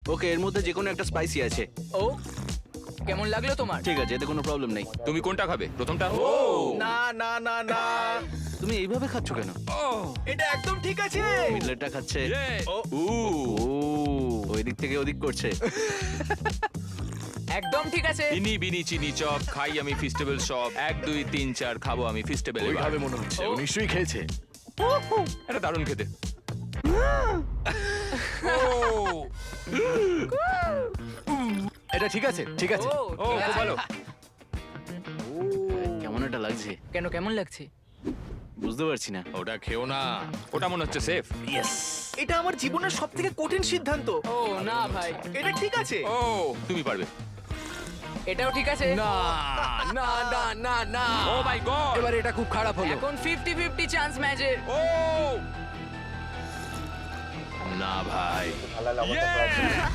ওকে, এর মধ্যে যে কোনো একটা স্পাইসি আছে। ও কেমন লাগলো তোমার? ঠিক আছে, এতে কোনো প্রবলেম নেই। তুমি কোনটা খাবে? প্রথমটা? না না না না, তুমি এইভাবে খাচ্ছ কেন? এটা একদম ঠিক আছে। মিডলেটটা খাচ্ছে। ও, ও, ওই দিক থেকে ওদিক করছে। একদম ঠিক আছে। ইনি বিনি চিনি চপ খাই আমি ফেস্টিভ্যাল সব 1 2 3 4 খাবো আমি ফেস্টিভ্যাল। ওইভাবে মনে হচ্ছে ও নিশ্চয়ই খেয়েছে। এটা দারুণ খেতে। এটা ঠিক আছে, ঠিক আছে। ও খুব ভালো। কেমন একটা লাগছে, কেন কেমন লাগছে? বুঝতে পারছি না। ওটা খেও না। ওটা মনে হচ্ছে সেফ। এটা আমার জীবনের সবথেকে কঠিন সিদ্ধান্ত। ও না ভাই, এটা ঠিক আছে। ও তুমি পারবে। এটাও ঠিক আছে। না না না না না, ও মাই গড। এবার এটা খুব খারাপ হলো। এখন 50-50 চান্স ম্যাচের। ও না ভাই, Yeah!